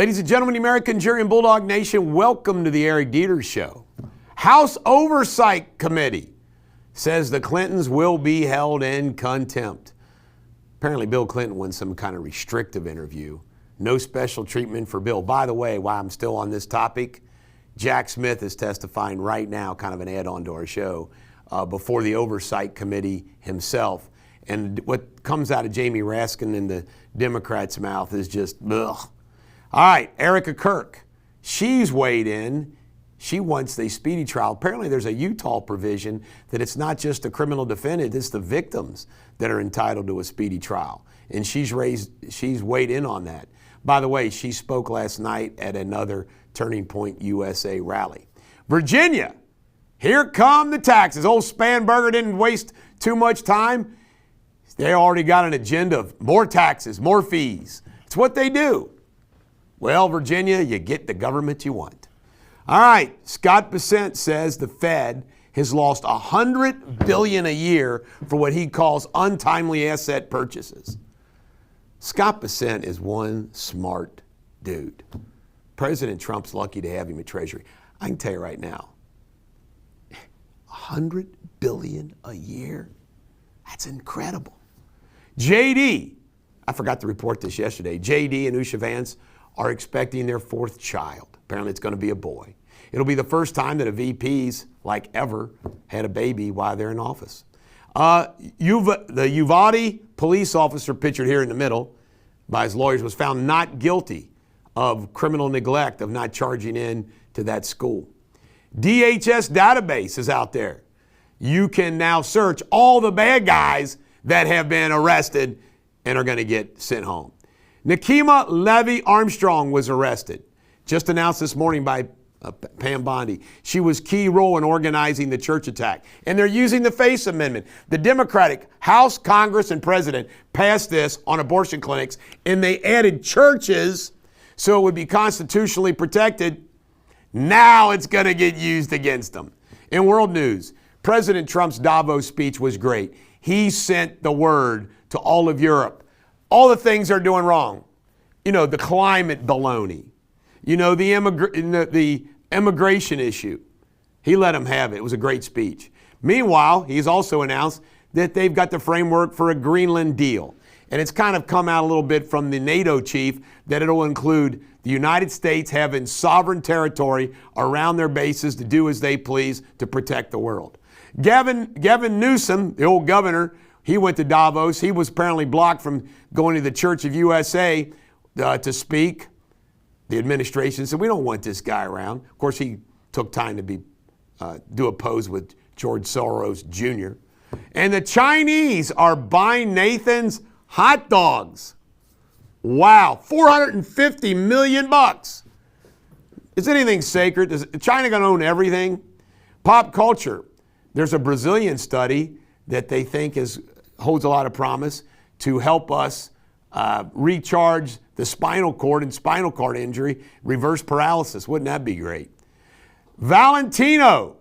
Ladies and gentlemen, American Jury and Bulldog Nation, welcome to the Eric Deters Show. House Oversight Committee says the Clintons will be held in contempt. Apparently, Bill Clinton won some kind of restrictive interview. No special treatment for Bill. By the way, while I'm still on this topic, Jack Smith is testifying right now, kind of an add-on to our show, before the Oversight Committee himself. And what comes out of Jamie Raskin and the Democrats' mouth is just, ugh. All right, Erica Kirk, she's weighed in. She wants a speedy trial. Apparently there's a Utah provision that it's not just the criminal defendant, it's the victims that are entitled to a speedy trial. And she's weighed in on that. By the way, she spoke last night at another Turning Point USA rally. Virginia, here come the taxes. Old Spanberger didn't waste too much time. They already got an agenda of more taxes, more fees. It's what they do. Well, Virginia, you get the government you want. All right, Scott Bessent says the Fed has lost $100 billion a year for what he calls untimely asset purchases. Scott Bessent is one smart dude. President Trump's lucky to have him at Treasury. I can tell you right now, $100 billion a year? That's incredible. JD, I forgot to report this yesterday, JD and Usha Vance are expecting their fourth child. Apparently it's going to be a boy. It'll be the first time that a VP's, like ever, had a baby while they're in office. The Uvalde police officer pictured here in the middle by his lawyers was found not guilty of criminal neglect of not charging in to that school. DHS database is out there. You can now search all the bad guys that have been arrested and are going to get sent home. Nakima Levy Armstrong was arrested. Just announced this morning by Pam Bondi. She was key role in organizing the church attack. And they're using the FACE Amendment. The Democratic House, Congress, and President passed this on abortion clinics, and they added churches so it would be constitutionally protected. Now it's going to get used against them. In world news, President Trump's Davos speech was great. He sent the word to all of Europe. All the things they're doing wrong. You know, the climate baloney. You know, the immigration issue. He let them have it. It was a great speech. Meanwhile, he's also announced that they've got the framework for a Greenland deal. And it's kind of come out a little bit from the NATO chief that it'll include the United States having sovereign territory around their bases to do as they please to protect the world. Gavin Newsom, the old governor, he went to Davos. He was apparently blocked from going to the Church of USA to speak. The administration said, we don't want this guy around. Of course, he took time to do a pose with George Soros Jr. And the Chinese are buying Nathan's hot dogs. Wow, $450 million. Is anything sacred? Is China going to own everything? Pop culture. There's a Brazilian study that they think holds a lot of promise to help us recharge the spinal cord and spinal cord injury, reverse paralysis. Wouldn't that be great? Valentino,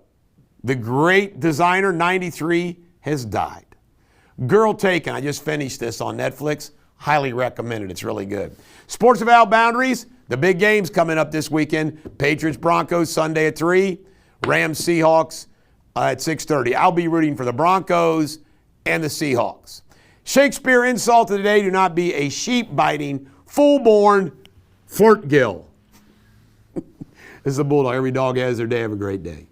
the great designer, 93, has died. Girl Taken, I just finished this on Netflix. Highly recommend it. It's really good. Sports Without Boundaries, the big games coming up this weekend. Patriots Broncos Sunday at 3, Rams Seahawks at 6:30. I'll be rooting for the Broncos and the Seahawks. Shakespeare insult of the day: do not be a sheep-biting, full-born flirt gill. This is a Bulldog. Every dog has their day. Have a great day.